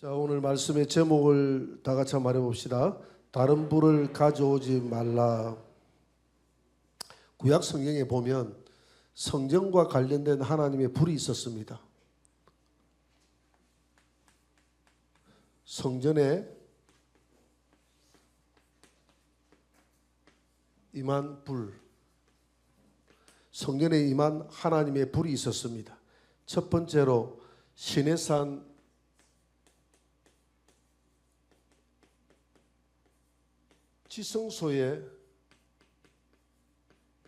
자, 오늘 말씀의 제목을 다 같이 한번 말해봅시다. 다른 불을 가져오지 말라. 구약 성경에 보면 성전과 관련된 하나님의 불이 있었습니다. 성전에 임한 불, 성전에 임한 하나님의 불이 있었습니다. 첫 번째로 시내산 지성소에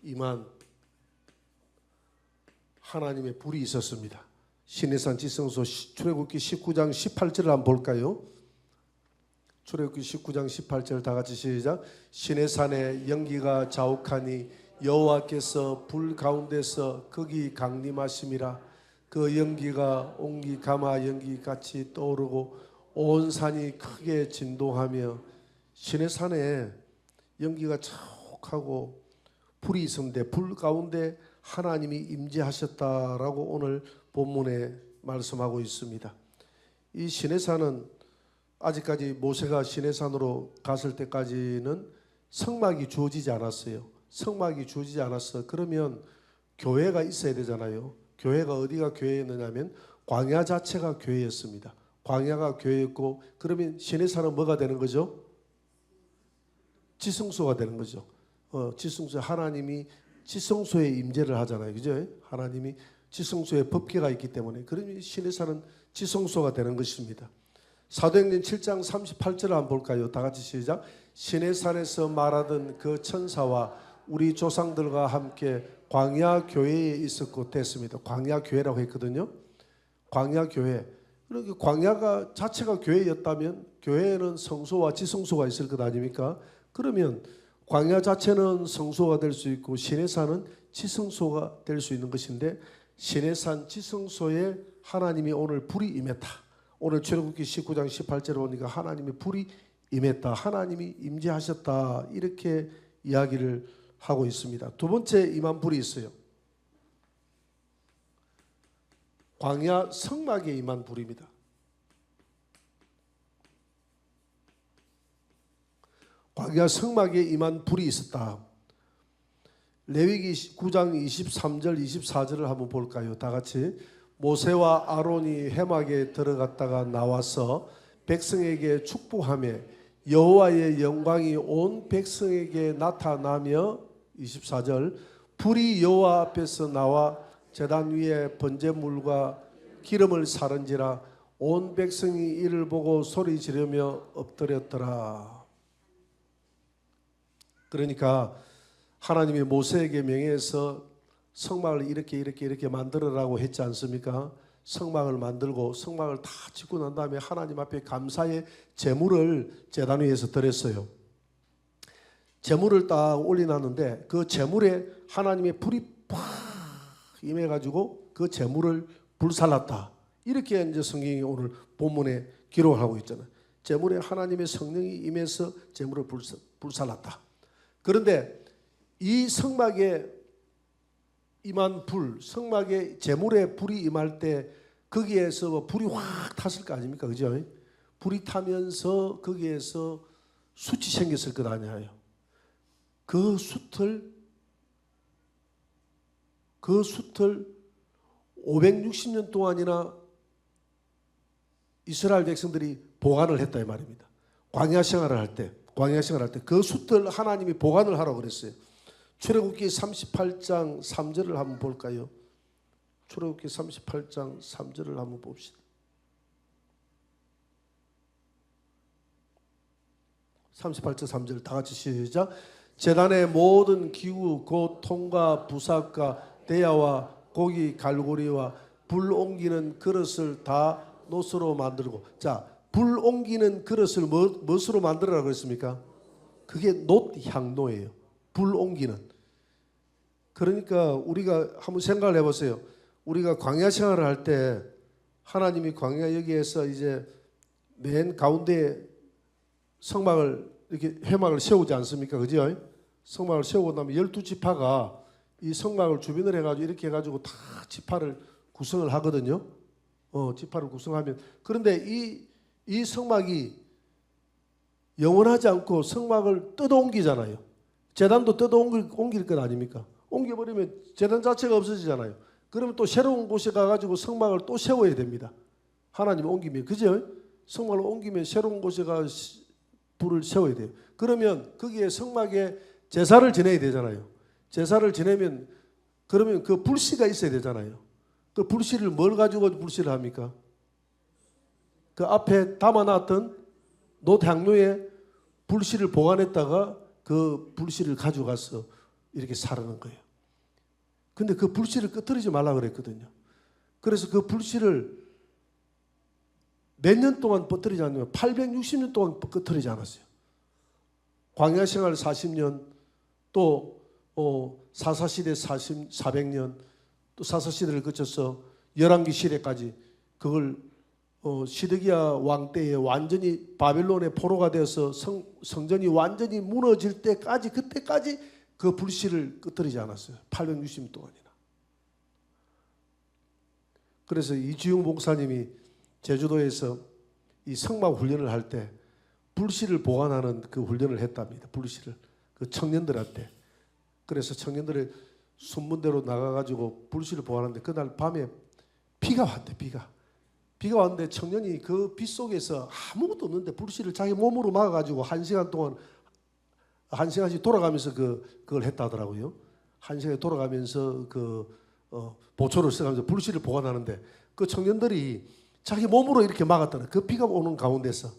임한 하나님의 불이 있었습니다. 시내산 지성소 출애굽기 19장 18절을 한번 볼까요? 출애굽기 19장 18절 다 같이 시작. 시내산에 연기가 자욱하니 여호와께서 불 가운데서 거기 강림하심이라. 그 연기가 옹기 가마 연기같이 떠오르고 온 산이 크게 진동하며 시내산에 연기가 자욱하고 불이 있었는데 불 가운데 하나님이 임재하셨다라고 오늘 본문에 말씀하고 있습니다. 이 시내산은 아직까지 모세가 시내산으로 갔을 때까지는 성막이 주어지지 않았어요. 성막이 주어지지 않았어. 그러면 교회가 있어야 되잖아요. 교회가 어디가 교회였느냐면 광야 자체가 교회였습니다. 광야가 교회였고, 그러면 시내산은 뭐가 되는 거죠? 지성소가 되는 거죠. 지성소, 하나님이 지성소에 임재를 하잖아요. 그죠? 하나님이 지성소에 법궤가 있기 때문에, 그러면 시내산은 지성소가 되는 것입니다. 사도행전 7장 38절을 한번 볼까요? 다 같이 시작. 시내산에서 말하던 그 천사와 우리 조상들과 함께 광야 교회에 있었고 됐습니다. 광야 교회라고 했거든요. 광야 교회. 그러니까 광야가 자체가 교회였다면 교회에는 성소와 지성소가 있을 것 아닙니까? 그러면 광야 자체는 성소가 될 수 있고 시내산은 지성소가 될 수 있는 것인데, 시내산 지성소에 하나님이 오늘 불이 임했다. 오늘 출애굽기 19장 18절에 보니까 하나님의 불이 임했다. 하나님이 임재하셨다. 이렇게 이야기를 하고 있습니다. 두 번째 임한 불이 있어요. 광야 성막에 임한 불입니다. 광야 성막에 임한 불이 있었다. 레위기 9장 23절 24절을 한번 볼까요? 다 같이. 모세와 아론이 회막에 들어갔다가 나와서 백성에게 축복하며 여호와의 영광이 온 백성에게 나타나며 24절 불이 여호와 앞에서 나와 제단 위에 번제물과 기름을 사른지라 온 백성이 이를 보고 소리 지르며 엎드렸더라. 그러니까 하나님이 모세에게 명해서 성막을 이렇게 만들어라고 했지 않습니까? 성막을 만들고 성막을 다 짓고 난 다음에 하나님 앞에 감사의 제물을 제단 위에서 드렸어요. 제물을 딱 올려놨는데 그 제물에 하나님의 불이 팍 임해가지고 그 제물을 불살랐다. 이렇게 이제 성경이 오늘 본문에 기록을 하고 있잖아요. 제물에 하나님의 성령이 임해서 제물을 불살랐다. 그런데 이 성막에 임한 불, 성막에 제물에 불이 임할 때 거기에서 불이 확 탔을 거 아닙니까? 그죠? 불이 타면서 거기에서 숯이 생겼을 것 아니에요. 그 숯을 560년 동안이나 이스라엘 백성들이 보관을 했다 이 말입니다. 광야 생활을 할 때 그 숯을 하나님이 보관을 하라고 그랬어요. 출애굽기 38장 3절을 한번 볼까요? 출애굽기 38장 3절을 한번 봅시다. 38절 3절 다 같이 시작. 제단의 모든 기구 곧 통과 부삭과 대야와 고기 갈고리와 불 옮기는 그릇을 다 노스로 만들고. 자, 불 옮기는 그릇을 무엇으로 만들어라고 했습니까? 그게 놋향로예요. 불 옮기는. 그러니까 우리가 한번 생각을 해보세요. 우리가 광야 생활을 할 때 하나님이 광야 여기에서 이제 맨 가운데 성막을 이렇게 회막을 세우지 않습니까? 그죠? 성막을 세우고 나면 12지파가 이 성막을 주변을 해가지고 이렇게 해가지고 다 지파를 구성을 하거든요. 지파를 구성하면, 그런데 이 이 성막이 영원하지 않고 성막을 뜯어옮기잖아요. 제단도 뜯어옮길 것 아닙니까? 옮겨버리면 제단 자체가 없어지잖아요. 그러면 또 새로운 곳에 가가지고 성막을 또 세워야 됩니다. 하나님 옮기면, 그죠? 성막을 옮기면 새로운 곳에 가 불을 세워야 돼요. 그러면 거기에 성막에 제사를 지내야 되잖아요. 제사를 지내면 그러면 그 불씨가 있어야 되잖아요. 그 불씨를 뭘 가지고 불씨를 합니까? 그 앞에 담아놨던 놋향로에 불씨를 보관했다가 그 불씨를 가져가서 이렇게 사르는 거예요. 근데 그 불씨를 끄트리지 말라 그랬거든요. 그래서 그 불씨를 몇 년 동안 끄트리지 않으면 860년 동안 끄트리지 않았어요. 광야 생활 40년, 또 사사시대 400년, 또 사사시대를 거쳐서 열왕기 시대까지 그걸 시드기야 왕 때에 완전히 바벨론의 포로가 되어서 성전이 완전히 무너질 때까지, 그때까지 그 불씨를 끄트리지 않았어요. 860년 동안이나. 그래서 이주영 목사님이 제주도에서 이 성막 훈련을 할 때 불씨를 보관하는 그 훈련을 했답니다. 불씨를 그 청년들한테. 그래서 청년들의 순문대로 나가가지고 불씨를 보관하는데 그날 밤에 비가 왔대. 비가 왔는데 청년이 그 비 속에서 아무것도 없는데 불씨를 자기 몸으로 막아가지고 1시간 동안 1시간씩 돌아가면서 그걸 했다 하더라고요. 1시간에 돌아가면서 보초를 써가면서 불씨를 보관하는데 그 청년들이 자기 몸으로 이렇게 막았다는, 그 비가 오는 가운데서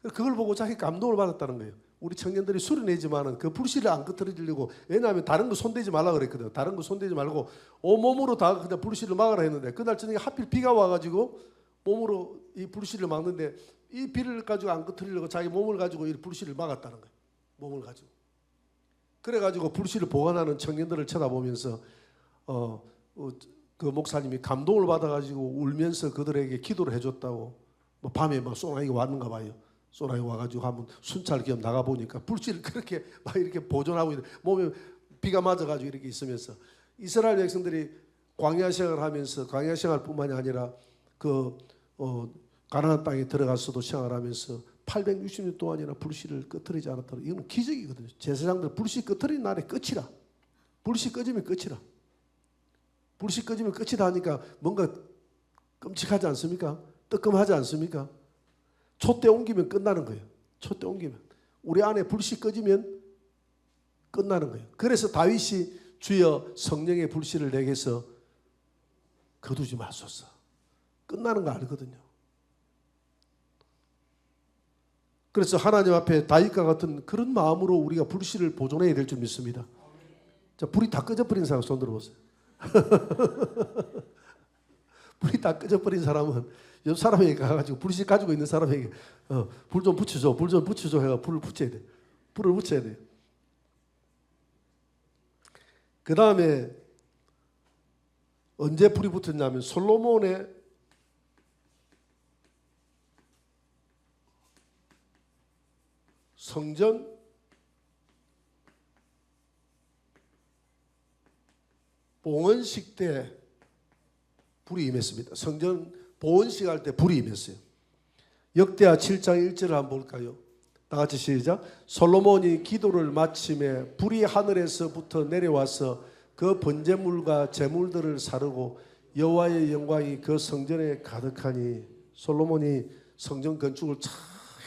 그걸 보고 자기 감동을 받았다는 거예요. 우리 청년들이 수련회지만은 그 불씨를 안 끄트러지려고, 왜냐하면 다른 거 손대지 말라 그랬거든. 다른 거 손대지 말고 온몸으로 다 그냥 불씨를 막으라 했는데 그날 저녁에 하필 비가 와가지고 몸으로 이 불씨를 막는데 이 비를 가지고 안 끄트리려고 자기 몸을 가지고 이 불씨를 막았다는 거예요. 몸을 가지고. 그래가지고 불씨를 보관하는 청년들을 쳐다보면서 그 목사님이 감동을 받아가지고 울면서 그들에게 기도를 해줬다고. 뭐 밤에 막 소나기가 왔는가 봐요. 소나기 와가지고 한번 순찰 겸 나가보니까 불씨를 그렇게 막 이렇게 보존하고 있는, 몸에 비가 맞아가지고 이렇게 있으면서 이스라엘 백성들이 광야 생활을 하면서, 광야 생활뿐만이 아니라 가나안 땅에 들어가서도 생활하면서 860년 동안이나 불씨를 끄트리지 않았다. 이건 기적이거든요. 제사장들 불씨 끄트린 날에 끝이라. 불씨 꺼지면 끝이라. 불씨 꺼지면 끝이다 하니까 뭔가 끔찍하지 않습니까? 뜨끔하지 않습니까? 촛대 옮기면 끝나는 거예요. 촛대 옮기면. 우리 안에 불씨 꺼지면 끝나는 거예요. 그래서 다윗이 주여 성령의 불씨를 내게서 거두지 마소서. 끝나는 거 알거든요. 그래서 하나님 앞에 다윗과 같은 그런 마음으로 우리가 불씨를 보존해야 될 줄 믿습니다. 자, 불이 다 꺼져버린 사람 손 들어보세요. 불이 다 꺼져버린 사람은 옆 사람에게 가가지고 불씨 가지고 있는 사람에게 불 좀 붙여줘, 불 좀 붙여줘 해가 불을 붙여야 돼. 불을 붙여야 돼. 그 다음에 언제 불이 붙었냐면 솔로몬의 성전 봉헌식 때 불이 임했습니다. 성전 봉헌식 할 때 불이 임했어요. 역대하 7장 1절을 한번 볼까요? 다 같이 시작. 솔로몬이 기도를 마침에 불이 하늘에서부터 내려와서 그 번제물과 제물들을 사르고 여호와의 영광이 그 성전에 가득하니. 솔로몬이 성전 건축을 쫙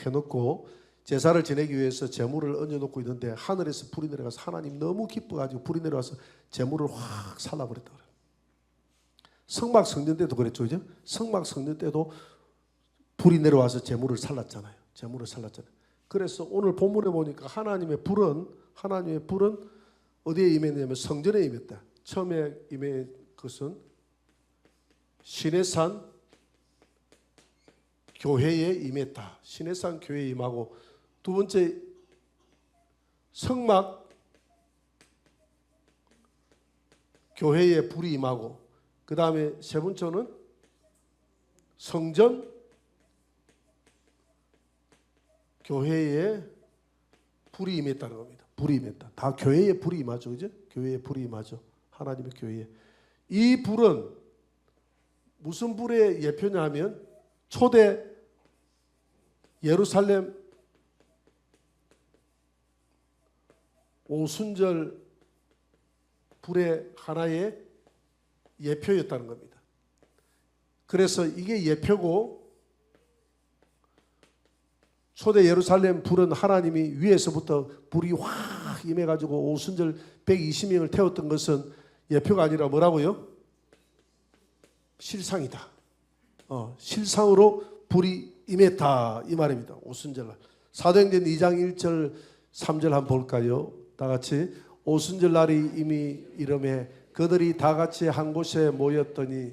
해놓고 제사를 지내기 위해서 제물을 얹어놓고 있는데 하늘에서 불이 내려가서 하나님 너무 기뻐가지고 불이 내려와서 제물을 확 살라버렸다 그래요. 성막 성전 때도 그랬죠, 그죠? 성막 성전 때도 불이 내려와서 제물을 살랐잖아요. 제물을 살랐잖아요. 그래서 오늘 본문에 보니까 하나님의 불은 어디에 임했냐면 성전에 임했다. 처음에 임한 것은 시내산 교회에 임했다. 시내산 교회에 임하고, 두 번째 성막 교회에 불이 임하고, 그 다음에 세 번째는 성전 교회에 불이 임했다는 겁니다. 불이 임했다. 다 교회에 불이 임하죠, 그죠? 교회에 불이 임하죠. 하나님의 교회에. 이 불은 무슨 불의 예표냐 하면 초대 예루살렘 오순절 불의 하나의 예표였다는 겁니다. 그래서 이게 예표고, 초대 예루살렘 불은 하나님이 위에서부터 불이 확 임해가지고 오순절 120명을 태웠던 것은 예표가 아니라 뭐라고요? 실상이다. 실상으로 불이 임했다 이 말입니다. 오순절날. 사도행전 2장 1절 3절 한번 볼까요? 다 같이. 오순절 날이 이미 이름에 그들이 다 같이 한 곳에 모였더니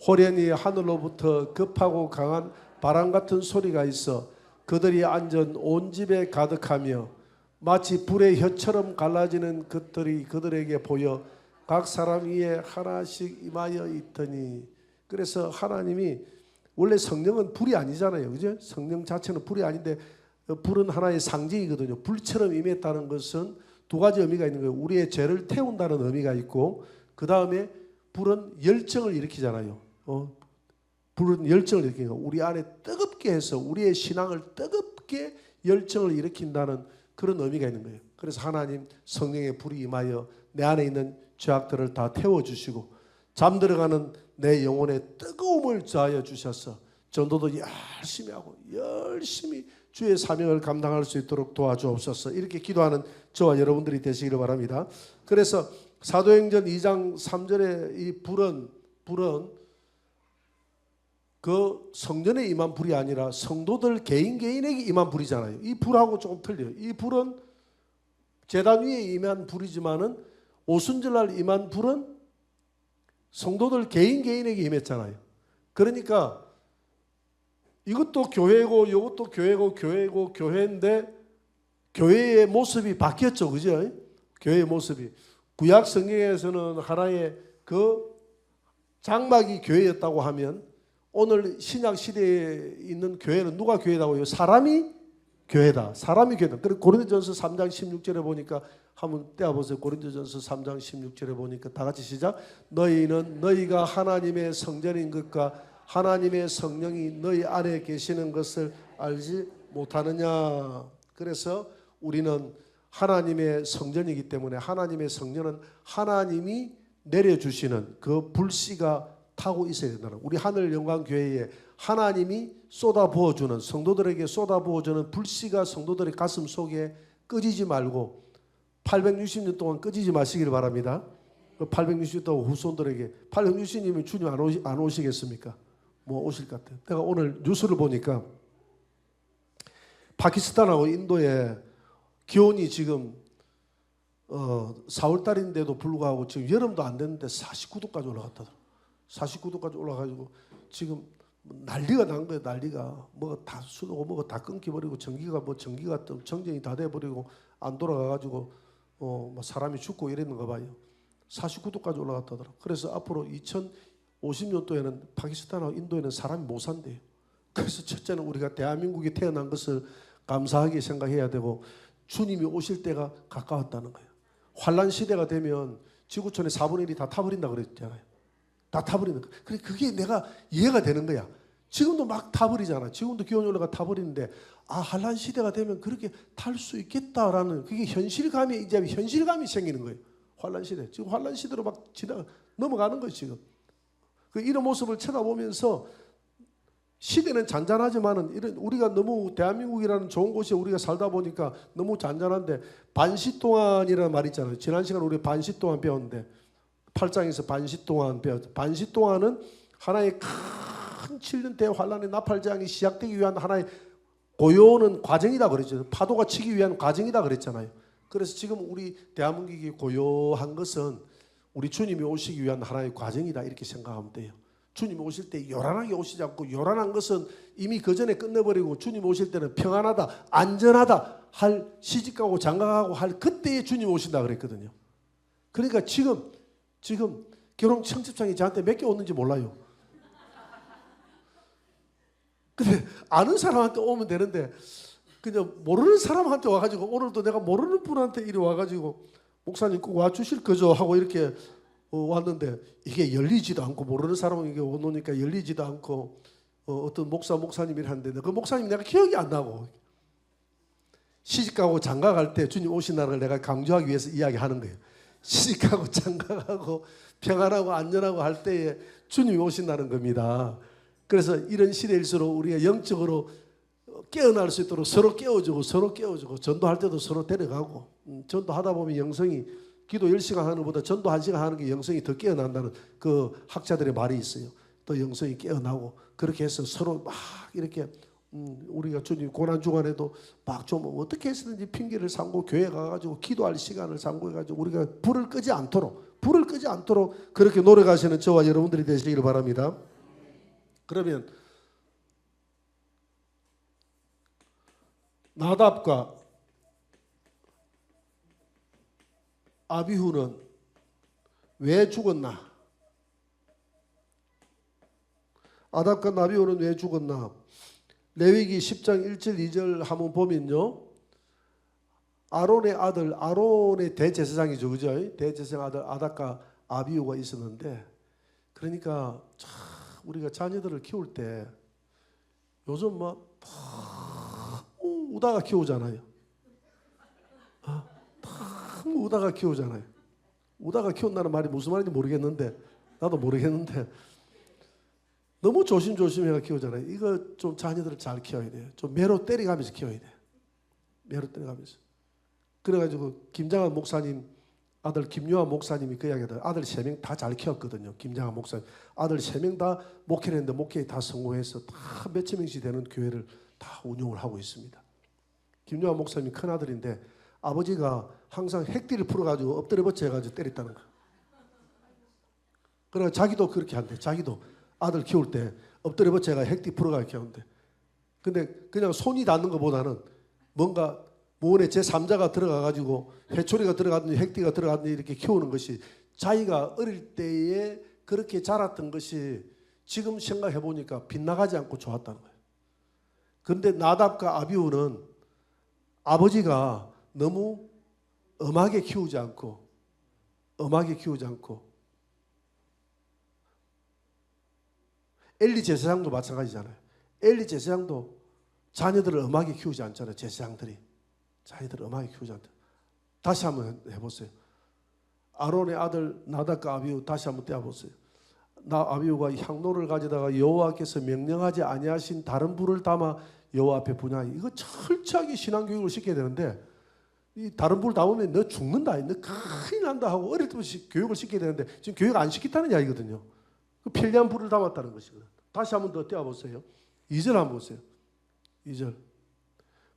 호련히 하늘로부터 급하고 강한 바람 같은 소리가 있어 그들이 앉은 온 집에 가득하며 마치 불의 혀처럼 갈라지는 것들이 그들에게 보여 각 사람 위에 하나씩 임하여 있더니. 그래서 하나님이, 원래 성령은 불이 아니잖아요, 그죠? 성령 자체는 불이 아닌데 불은 하나의 상징이거든요. 불처럼 임했다는 것은 두 가지 의미가 있는 거예요. 우리의 죄를 태운다는 의미가 있고, 그 다음에 불은 열정을 일으키잖아요. 불은 열정을 일으키니까 우리 안에 뜨겁게 해서 우리의 신앙을 뜨겁게 열정을 일으킨다는 그런 의미가 있는 거예요. 그래서 하나님 성령의 불이 임하여 내 안에 있는 죄악들을 다 태워주시고 잠들어가는 내 영혼에 뜨거움을 자하여 주셔서 전도도 열심히 하고 열심히 주의 사명을 감당할 수 있도록 도와주옵소서. 이렇게 기도하는 저와 여러분들이 되시기를 바랍니다. 그래서 사도행전 2장 3절에 이 불은 그 성전에 임한 불이 아니라 성도들 개인에게 임한 불이잖아요. 이 불하고 조금 틀려요. 이 불은 제단 위에 임한 불이지만은 오순절날 임한 불은 성도들 개인에게 임했잖아요. 그러니까 이것도 교회고 이것도 교회고 교회인데 교회의 모습이 바뀌었죠. 그죠? 교회의 모습이. 구약 성경에서는 하나의 그 장막이 교회였다고 하면 오늘 신약 시대에 있는 교회는 누가 교회라고 해요? 사람이 교회다. 사람이 교회다. 그리고 고린도전서 3장 16절에 보니까 한번 떼어보세요. 고린도전서 3장 16절에 보니까 다 같이 시작. 너희는 너희가 하나님의 성전인 것과 하나님의 성령이 너희 안에 계시는 것을 알지 못하느냐. 그래서 우리는 하나님의 성전이기 때문에 하나님의 성전은 하나님이 내려주시는 그 불씨가 타고 있어야 된다는, 우리 하늘 영광 교회에 하나님이 쏟아부어주는, 성도들에게 쏟아부어주는 불씨가 성도들의 가슴 속에 꺼지지 말고 860년 동안 꺼지지 마시기를 바랍니다. 860년 동안 후손들에게. 860년이면 주님 안 오시겠습니까? 뭐 오실 것 같아요. 내가 오늘 뉴스를 보니까 파키스탄하고 인도에 기온이 지금 4월달인데도 불구하고 지금 여름도 안 됐는데 49도까지 올라갔다더라고요. 49도까지 올라가지고 지금 난리가 난 거예요. 난리가. 뭐가 다 수도고 뭐가 다 끊겨버리고 전기가 정전이 다 돼버리고 안 돌아가가지고 뭐 사람이 죽고 이랬는가 봐요. 49도까지 올라갔다더라고요. 그래서 앞으로 2050년도에는 파키스탄하고 인도에는 사람이 못 산대요. 그래서 첫째는 우리가 대한민국에 태어난 것을 감사하게 생각해야 되고 주님이 오실 때가 가까웠다는 거예요. 환란 시대가 되면 지구촌의 4분의 1이 다 타버린다 그랬잖아요. 다 타버리는 거예요. 그게 내가 이해가 되는 거야. 지금도 막 타버리잖아. 지금도 기온이 올라가 타버리는데 환란 시대가 되면 그렇게 탈 수 있겠다라는 그게 현실감이 생기는 거예요. 환란 시대. 지금 환란 시대로 막 넘어가는 거예요. 지금. 이런 모습을 쳐다보면서 시대는 잔잔하지만은 우리가 너무 대한민국이라는 좋은 곳에 우리가 살다 보니까 너무 잔잔한데 반시 동안이라는 말이 있잖아요. 지난 시간 우리 반시 동안 배웠는데 8장에서 반시 동안 배웠죠. 반시 동안은 하나의 큰 7년 대환란의 나팔장이 시작되기 위한 하나의 고요는 과정이다 그랬죠. 파도가 치기 위한 과정이다 그랬잖아요. 그래서 지금 우리 대한민국이 고요한 것은 우리 주님이 오시기 위한 하나의 과정이다 이렇게 생각하면 돼요. 주님 오실 때 요란하게 오시지 않고, 요란한 것은 이미 그 전에 끝내버리고 주님 오실 때는 평안하다, 안전하다 할, 시집가고 장가가고 할 그때에 주님 오신다 그랬거든요. 그러니까 지금 결혼 청첩장이 저한테 몇 개 오는지 몰라요. 근데 아는 사람한테 오면 되는데 그냥 모르는 사람한테 와가지고, 오늘도 내가 모르는 분한테 이리 와가지고 목사님 꼭 와주실 거죠 하고 이렇게 왔는데 이게 열리지도 않고, 모르는 사람은 이게 오니까 열리지도 않고 어떤 목사님이 하는데 그 목사님이 내가 기억이 안 나고 시집가고 장가갈 때 주님 오신 날을 내가 강조하기 위해서 이야기하는 거예요. 시집가고 장가가고 평안하고 안전하고 할 때에 주님이 오신다는 겁니다. 그래서 이런 시대일수록 우리가 영적으로 깨어날 수 있도록 서로 깨워주고 전도할 때도 서로 데려가고 전도하다 보면 영성이 기도 10시간 하는 것보다 전도 1시간 하는 게 영성이 더 깨어난다는 그 학자들의 말이 있어요. 또 영성이 깨어나고 그렇게 해서 서로 막 이렇게 우리가 주님 고난주간에도 막 좀 어떻게 해서든지 핑계를 삼고 교회 가가지고 기도할 시간을 삼고해가지고 우리가 불을 끄지 않도록 그렇게 노력하시는 저와 여러분들이 되시길 바랍니다. 그러면 나답과 아비후는 왜 죽었나? 나답과 아비후는 왜 죽었나? 레위기 10장 1절 2절 한번 보면요. 아론의 아들, 아론의 대제사장이죠. 그죠? 대제사장 아들 나답과 아비후가 있었는데 그러니까 참 우리가 자녀들을 키울 때 요즘 막 우다가 키우잖아요. 우다가 키우잖아요. 우다가 키운다는 말이 무슨 말인지 모르겠는데 나도 모르겠는데 너무 조심조심해가 키우잖아요. 이거 좀 자녀들을 잘 키워야 돼요. 좀 매로 때려가면서 키워야 돼요. 매로 때려가면서. 그래가지고 김장한 목사님 아들 김요한 목사님이 그 이야기하더라고요. 아들 3명 다 잘 키웠거든요. 김장한 목사님 아들 3명 다 목회를 했는데 목회에 다 성공해서 다 몇천 명씩 되는 교회를 다 운영을 하고 있습니다. 김요한 목사님이 큰아들인데 아버지가 항상 핵띠를 풀어가지고 엎드려 버쳐 해가지고 때렸다는 거예요. 그러니까 자기도 그렇게 한대. 자기도 아들 키울 때 엎드려 버쳐 해가 핵띠 풀어가지고 키우는데 근데 그냥 손이 닿는 것보다는 뭔가 모원에 제3자가 들어가가지고 회초리가 들어가든지 핵띠가 들어가든지 이렇게 키우는 것이 자기가 어릴 때에 그렇게 자랐던 것이 지금 생각해 보니까 빗나가지 않고 좋았다는 거예요. 그런데 나답과 아비후는 아버지가 너무 엄하게 키우지 않고 엘리 제사장도 마찬가지잖아요. 엘리 제사장도 자녀들을 엄하게 키우지 않잖아요. 제사장들이 자녀들을 엄하게 키우지 않다. 다시 한번 해보세요. 아론의 아들 나답과 아비후 다시 한번 떼어보세요. 아비후가 향로를 가져다가 여호와께서 명령하지 아니하신 다른 불을 담아 여호와 앞에 분향하니 이거 철저하게 신앙교육을 시켜야 되는데 이 다른 불 담으면 너 죽는다, 너 큰일 난다 하고 어릴 때부터 교육을 시켜야 되는데 지금 교육 안 시켰다는 이야기거든요. 그 편리한 불을 담았다는 것이거든요. 다시 한번 더 떼어보세요. 2절 한번 보세요. 2절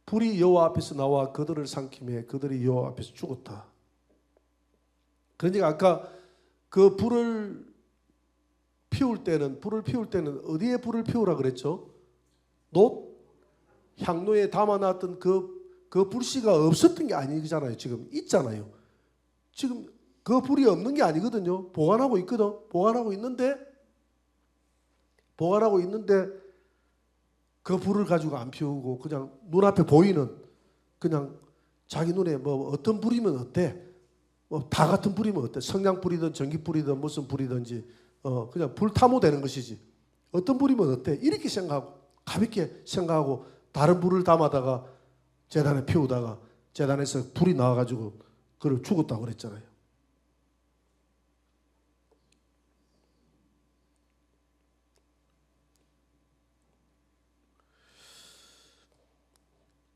불이 여호와 앞에서 나와 그들을 삼키매 그들이 여호와 앞에서 죽었다. 그러니까 아까 그 불을 피울 때는 어디에 불을 피우라 그랬죠? 향로에 담아놨던 그 불씨가 없었던 게 아니잖아요. 지금 있잖아요. 지금 그 불이 없는 게 아니거든요. 보관하고 있거든. 보관하고 있는데 그 불을 가지고 안 피우고 그냥 눈앞에 보이는 그냥 자기 눈에 뭐 어떤 불이면 어때? 뭐 다 같은 불이면 어때? 성냥불이든 전기불이든 무슨 불이든지 그냥 불타모되는 것이지. 어떤 불이면 어때? 이렇게 생각하고 가볍게 생각하고 다른 불을 담아다가 제단에 피우다가 제단에서 불이 나와가지고 그를 죽었다고 그랬잖아요.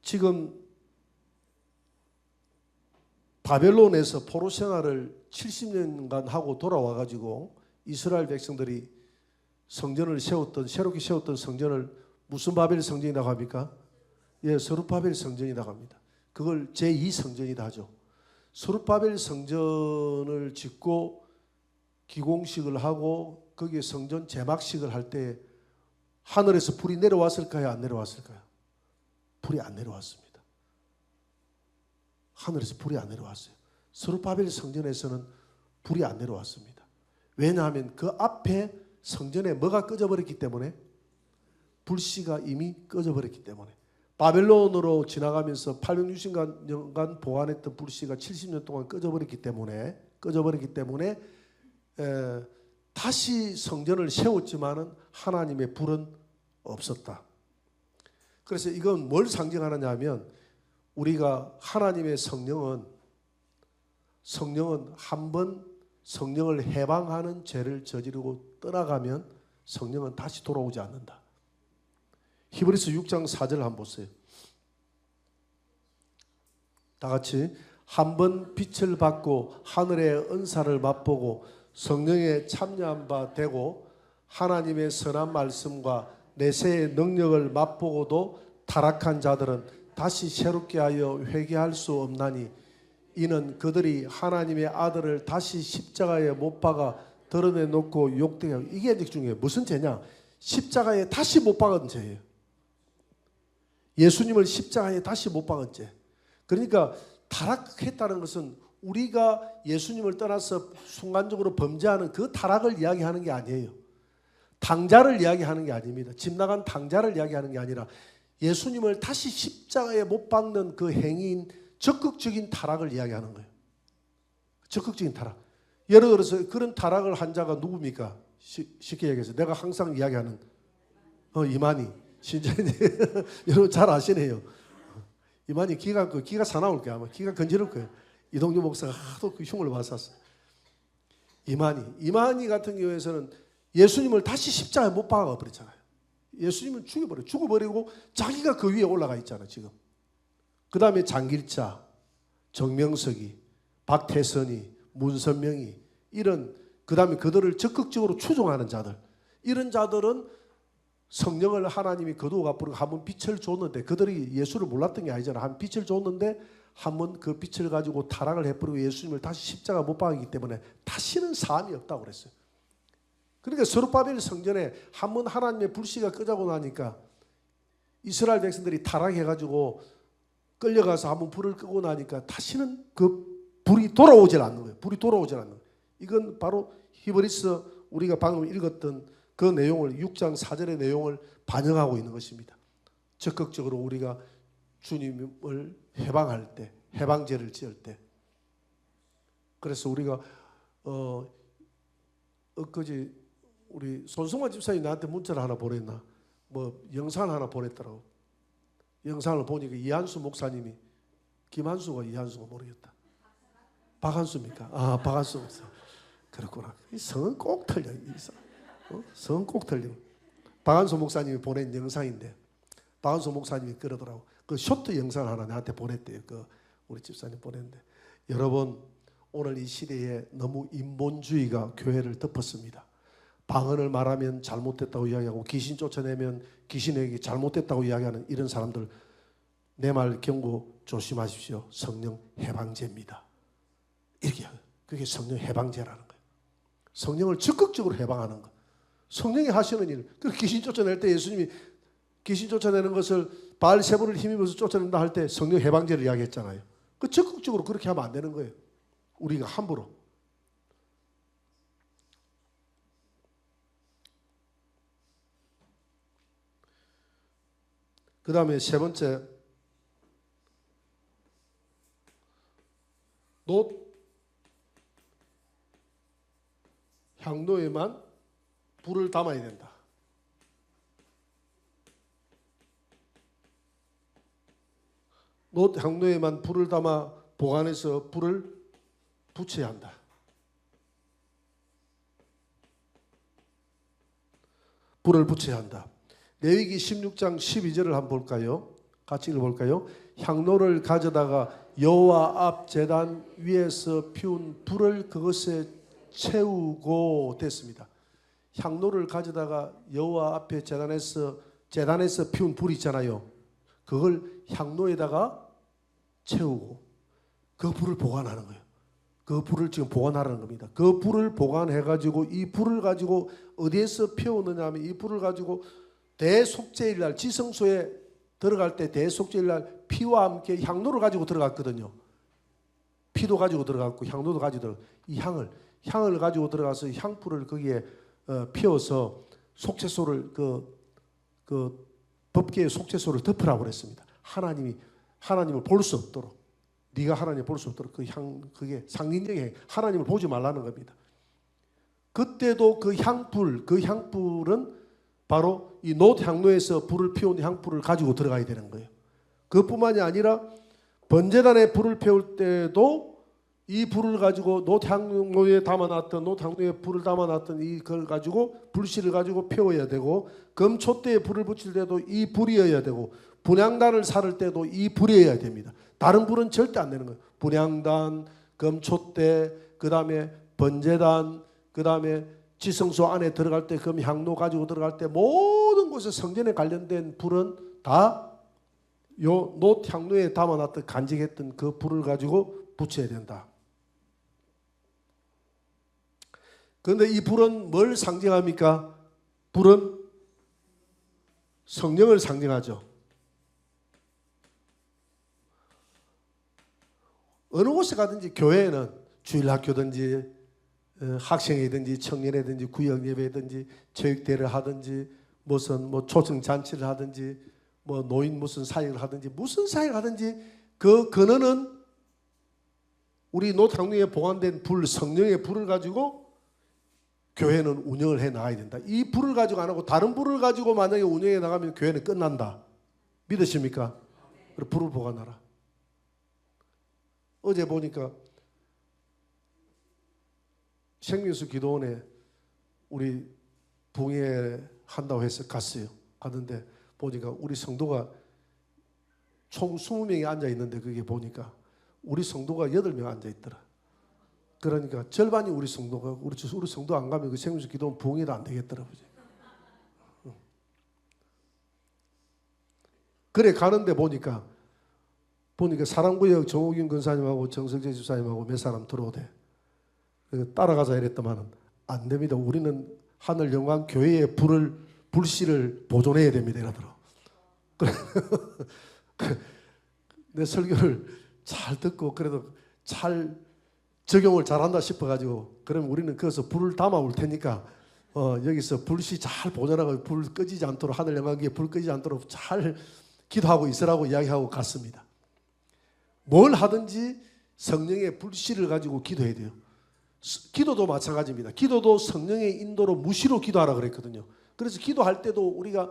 지금 바벨론에서 포로 생활을 70년간 하고 돌아와가지고 이스라엘 백성들이 성전을 새롭게 세웠던 성전을 무슨 바벨 성전이라고 합니까? 예, 스룹바벨 성전이라고 합니다. 그걸 제2성전이다 하죠. 스룹바벨 성전을 짓고 기공식을 하고 거기에 성전 제막식을 할 때 하늘에서 불이 내려왔을까요? 안 내려왔을까요? 불이 안 내려왔습니다. 하늘에서 불이 안 내려왔어요. 스룹바벨 성전에서는 불이 안 내려왔습니다. 왜냐하면 그 앞에 성전에 뭐가 꺼져버렸기 때문에 불씨가 이미 꺼져버렸기 때문에 바벨론으로 지나가면서 860년간 보관했던 불씨가 70년 동안 꺼져버렸기 때문에 다시 성전을 세웠지만은 하나님의 불은 없었다. 그래서 이건 뭘 상징하느냐 하면 우리가 하나님의 성령은 한번 성령을 해방하는 죄를 저지르고 떠나가면 성령은 다시 돌아오지 않는다. 히브리서 6장 4절 한번 보세요. 다 같이 한번 빛을 받고 하늘의 은사를 맛보고 성령에 참여한 바 되고 하나님의 선한 말씀과 내세의 능력을 맛보고도 타락한 자들은 다시 새롭게 하여 회개할 수 없나니 이는 그들이 하나님의 아들을 다시 십자가에 못 박아 드러내놓고 욕되게 하고, 이게 중요해요. 무슨 죄냐? 십자가에 다시 못 박은 죄예요. 예수님을 십자가에 다시 못 박은 죄. 그러니까 타락했다는 것은 우리가 예수님을 떠나서 순간적으로 범죄하는 그 타락을 이야기하는 게 아니에요. 당자를 이야기하는 게 아닙니다. 집 나간 당자를 이야기하는 게 아니라 예수님을 다시 십자가에 못 박는 그 행위인 적극적인 타락을 이야기하는 거예요. 적극적인 타락. 예를 들어서 그런 타락을 한 자가 누굽니까? 쉽게 얘기해서 내가 항상 이야기하는 이만희 신자님 여러분 잘 아시네요. 이만희 기가 사나울 거야. 아마 기가 건지를 거예요. 이동규 목사가 하도 그 흉을 봤었어요. 이만희 같은 경우에서는 예수님을 다시 십자가에 못 박아 버렸잖아요. 예수님을 죽어버리고 자기가 그 위에 올라가 있잖아요. 지금. 그 다음에 장길자, 정명석이, 박태선이, 문선명이 이런, 그 다음에 그들을 적극적으로 추종하는 자들, 이런 자들은 성령을 하나님이 거두어 갚으러 한번 빛을 줬는데, 그들이 예수를 몰랐던 게 아니잖아. 한 빛을 줬는데 한번 그 빛을 가지고 타락을 해버리고 예수님을 다시 십자가 못 박았기 때문에 다시는 사함이 없다고 그랬어요. 그러니까 스룹바벨 성전에 한번 하나님의 불씨가 끄자고 나니까 이스라엘 백성들이 타락해가지고 끌려가서 한번 불을 끄고 나니까 다시는 그 불이 돌아오질 않는 거예요. 불이 돌아오질 않는 거예요. 이건 바로 히브리서 우리가 방금 읽었던 그 내용을, 6장 4절의 내용을 반영하고 있는 것입니다. 적극적으로 우리가 주님을 해방할 때, 해방제를 지을 때. 그래서 우리가 엊그제 우리 손승환 집사님 나한테 문자를 하나 보냈나? 뭐 영상 하나 보냈더라고. 영상을 보니까 이한수 목사님이, 김한수가 이한수가 모르겠다. 박한수입니까? 아, 박한수 목사. 그렇구나. 이 성은 꼭 틀려. 성은 꼭 틀려. 박한수 목사님이 보낸 영상인데, 박한수 목사님이 그러더라고. 그 쇼트 영상 하나 나한테 보냈대요. 그 우리 집사님 보냈는데, 여러분 오늘 이 시대에 너무 인본주의가 교회를 덮었습니다. 방언을 말하면 잘못됐다고 이야기하고 귀신 쫓아내면 귀신에게 잘못됐다고 이야기하는 이런 사람들, 내 말 경고 조심하십시오. 성령 해방제입니다. 이렇게, 그게 성령 해방제라는 거예요. 성령을 적극적으로 해방하는 거. 성령이 하시는 일. 그 귀신 쫓아낼 때 예수님이 귀신 쫓아내는 것을 바알세불을 힘입어서 쫓아낸다 할 때 성령 해방제를 이야기했잖아요. 그 적극적으로 그렇게 하면 안 되는 거예요. 우리가 함부로. 그 다음에 세 번째, 놋 향로에만 불을 담아야 된다. 놋 향로에만 불을 담아 보관해서 불을 붙여야 한다. 불을 붙여야 한다. 레위기 16장 12절을 한번 볼까요? 같이 읽어볼까요? 향로를 가져다가 여호와 앞 제단 위에서 피운 불을 그것에 채우고 됐습니다. 향로를 가져다가 여호와 앞에 제단에서 피운 불 있잖아요. 그걸 향로에다가 채우고 그 불을 보관하는 거예요. 그 불을 지금 보관하라는 겁니다. 그 불을 보관해가지고 이 불을 가지고 어디에서 피우느냐 하면 이 불을 가지고 대속죄일날, 지성소에 들어갈 때 대속죄일날 피와 함께 향로를 가지고 들어갔거든요. 피도 가지고 들어갔고 향로도 가지고 들어갔고, 이 향을 가지고 들어가서 향불을 거기에 피워서 속죄소를 그 법계의 속죄소를 덮으라고 그랬습니다. 하나님을 볼 수 없도록, 네가 하나님을 볼 수 없도록 그게 상징적인 하나님을 보지 말라는 겁니다. 그때도 그 향불은 바로 이 놋향로에서 불을 피운 향불을 가지고 들어가야 되는 거예요. 그뿐만이 아니라 번제단에 불을 피울 때도 이 불을 가지고 놋향로에 담아놨던 놋향로에 불을 담아놨던 이걸 가지고 불씨를 가지고 피워야 되고, 금촛대에 불을 붙일 때도 이 불이어야 되고, 분향단을 사를 때도 이 불이어야 됩니다. 다른 불은 절대 안 되는 거예요. 분향단, 금촛대, 그 다음에 번제단, 그 다음에 지성소 안에 들어갈 때 금향로 가지고 들어갈 때 모든 곳에 성전에 관련된 불은 다 요 놋향로에 담아놨던 간직했던 그 불을 가지고 붙여야 된다. 그런데 이 불은 뭘 상징합니까? 불은 성령을 상징하죠. 어느 곳에 가든지 교회에는 주일학교든지 학생회든지 청년회든지 구역예배든지 체육대회를 하든지 무슨 초청잔치를 하든지 노인 무슨 사역을 하든지 무슨 사역을 하든지 그 근원은 우리 놋향로에 보관된 불, 성령의 불을 가지고 교회는 운영을 해 나가야 된다. 이 불을 가지고 안 하고 다른 불을 가지고 만약에 운영해 나가면 교회는 끝난다. 믿으십니까? 그리고 불을 보관하라. 어제 보니까 생명수 기도원에 우리 붕괴 한다고 해서 갔어요. 갔는데 보니까 우리 성도가 총 20명이 앉아 있는데 그게 보니까 우리 성도가 8명 앉아 있더라. 그러니까 절반이 우리 성도가 우리 성도 안 가면 그 생명수 기도원 붕괴도 안 되겠더라고요. 그래 가는데 보니까 사랑구역 정호균 권사님하고 정석재 집사님하고 몇 사람 들어오대. 따라가자 이랬더만은 안 됩니다. 우리는 하늘 영광 교회의 불씨를 보존해야 됩니다. 이러더라고. 내 설교를 잘 듣고 그래도 잘 적용을 잘한다 싶어가지고, 그러면 우리는 거기서 불을 담아 올 테니까 여기서 불씨 잘 보존하고 불 꺼지지 않도록, 하늘 영광에 불 꺼지지 않도록 잘 기도하고 있으라고 이야기하고 갔습니다. 뭘 하든지 성령의 불씨를 가지고 기도해야 돼요. 기도도 마찬가지입니다. 기도도 성령의 인도로 무시로 기도하라 그랬거든요. 그래서 기도할 때도 우리가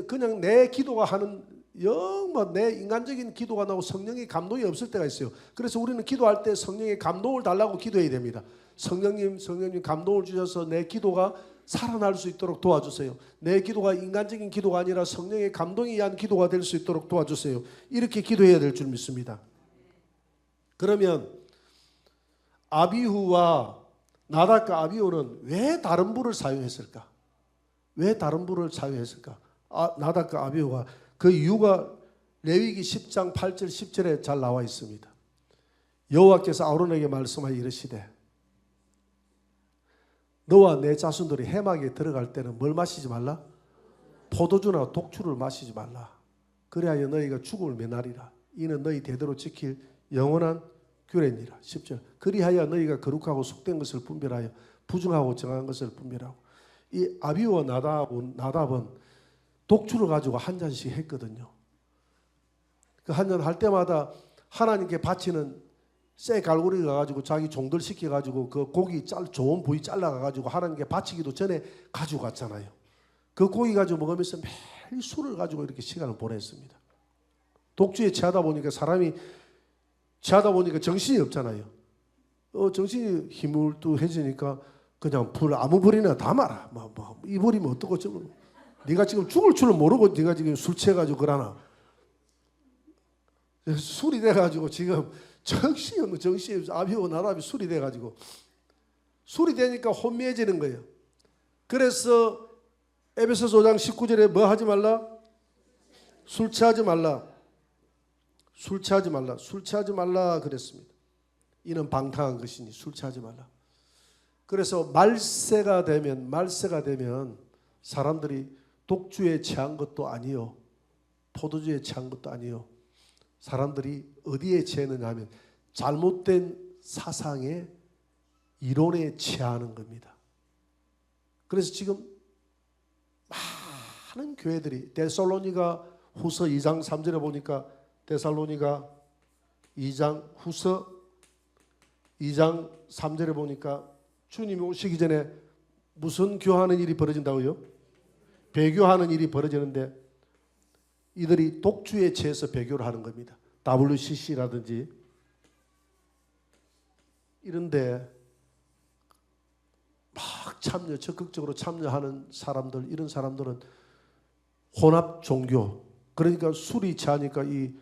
그냥 내 기도가 하는 영만 내 인간적인 기도가 나오고 성령의 감동이 없을 때가 있어요. 그래서 우리는 기도할 때 성령의 감동을 달라고 기도해야 됩니다. 성령님 감동을 주셔서 내 기도가 살아날 수 있도록 도와주세요. 내 기도가 인간적인 기도가 아니라 성령의 감동에 의한 기도가 될 수 있도록 도와주세요. 이렇게 기도해야 될 줄 믿습니다. 그러면 아비후와 나답과 아비후는 왜 다른 불을 사용했을까? 왜 다른 불을 사용했을까? 나답과 아비후가 그 이유가 레위기 10장 8절 10절에 잘 나와 있습니다. 여호와께서 아론에게 말씀하여 이르시되 너와 내 자손들이 해막에 들어갈 때는 뭘 마시지 말라? 포도주나 독주를 마시지 말라. 그래야 너희가 죽음을 면하리라. 이는 너희 대대로 지킬 영원한 규례니라. 10절. 그리하여 너희가 거룩하고 속된 것을 분별하여 부정하고 정한 것을 분별하고. 이 아비와 나답은 독주를 가지고 한 잔씩 했거든요. 그 한 잔 할 때마다 하나님께 바치는 쇠 갈고리 가지고 자기 종들 시켜 가지고 그 고기 좋은 부위 잘라 가지고 하나님께 바치기도 전에 가지고 갔잖아요. 그 고기 가지고 먹으면서 매일 술을 가지고 이렇게 시간을 보냈습니다. 독주에 취하다 보니까 사람이 정신이 없잖아요. 정신이 희물뚝해지니까 그냥 불 아무 불이나 담아라. 이 불이면 어떡고 저거. 네가 지금 죽을 줄은 모르고 네가 지금 술 취해가지고 그러나. 술이 돼가지고 지금 정신이 아비오 나답이 술이 돼가지고 술이 되니까 혼미해지는 거예요. 그래서 에베소서 5장 19절에 뭐 하지 말라? 술 취하지 말라. 술 취하지 말라. 술 취하지 말라 그랬습니다. 이는 방탕한 것이니 술 취하지 말라. 그래서 말세가 되면 사람들이 독주에 취한 것도 아니요, 포도주에 취한 것도 아니요, 사람들이 어디에 취했느냐 하면 잘못된 사상의 이론에 취하는 겁니다. 그래서 지금 많은 교회들이 데살로니가 후서 2장 3절에 보니까 데살로니가 2장 후서 2장 3절에 보니까 주님이 오시기 전에 무슨 교하는 일이 벌어진다고요? 배교하는 일이 벌어지는데 이들이 독주에 취해서 배교를 하는 겁니다. WCC라든지 이런데 막 적극적으로 참여하는 사람들, 이런 사람들은 혼합 종교, 그러니까 술이 취하니까 이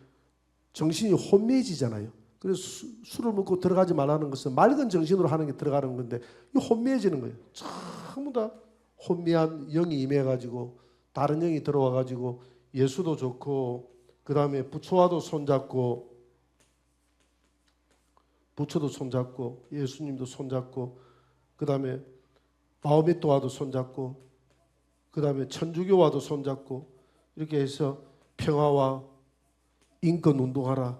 정신이 혼미해지잖아요. 그래서 술을 먹고 들어가지 말라는 것은 맑은 정신으로 하는 게 들어가는 건데 이 혼미해지는 거예요. 전부 다 혼미한 영이 임해가지고 다른 영이 들어와가지고 예수도 좋고 그 다음에 부처와도 손잡고 부처도 손잡고 예수님도 손잡고 그 다음에 마호메토와도 손잡고 그 다음에 천주교와도 손잡고 이렇게 해서 평화와 인권 운동하라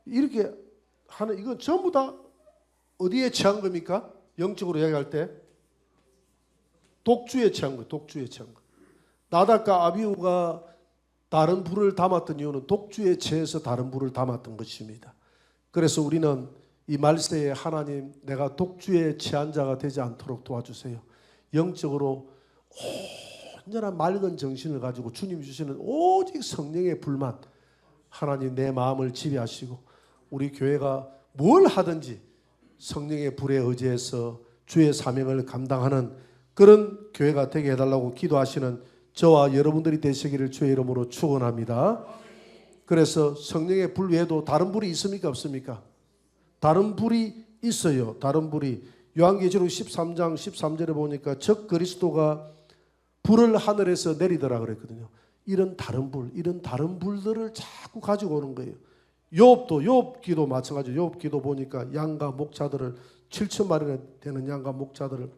이렇게 하는 이건 전부 다 어디에 취한 겁니까? 영적으로 이야기할 때 독주에 취한 거예요. 독주에 취한 거. 나답과 아비후가 다른 불을 담았던 이유는 독주에 취해서 다른 불을 담았던 것입니다. 그래서 우리는 이 말세에 하나님 내가 독주에 취한 자가 되지 않도록 도와주세요. 영적으로 온전한 맑은 정신을 가지고 주님 주시는 오직 성령의 불만 하나님 내 마음을 지배하시고 우리 교회가 뭘 하든지 성령의 불에 의지해서 주의 사명을 감당하는 그런 교회가 되게 해달라고 기도하시는 저와 여러분들이 되시기를 주의 이름으로 축원합니다. 그래서 성령의 불 외에도 다른 불이 있습니까? 없습니까? 다른 불이 있어요. 다른 불이 요한계시록 13장 13절에 보니까 적 그리스도가 불을 하늘에서 내리더라 그랬거든요. 이런 다른 불, 이런 다른 불들을 자꾸 가지고 오는 거예요. 욥기도 마찬가지로 욥기도 보니까 양과 목자들을 7,000마리나 되는 양과 목자들을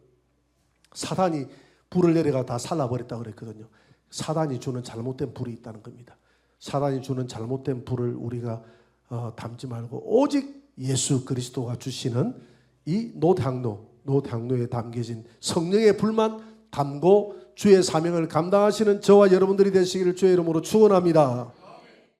사단이 불을 내려가 다 살라버렸다고 그랬거든요. 사단이 주는 잘못된 불이 있다는 겁니다. 사단이 주는 잘못된 불을 우리가 담지 말고 오직 예수 그리스도가 주시는 이 노당로에 담겨진 성령의 불만 담고 주의 사명을 감당하시는 저와 여러분들이 되시기를 주의 이름으로 축원합니다.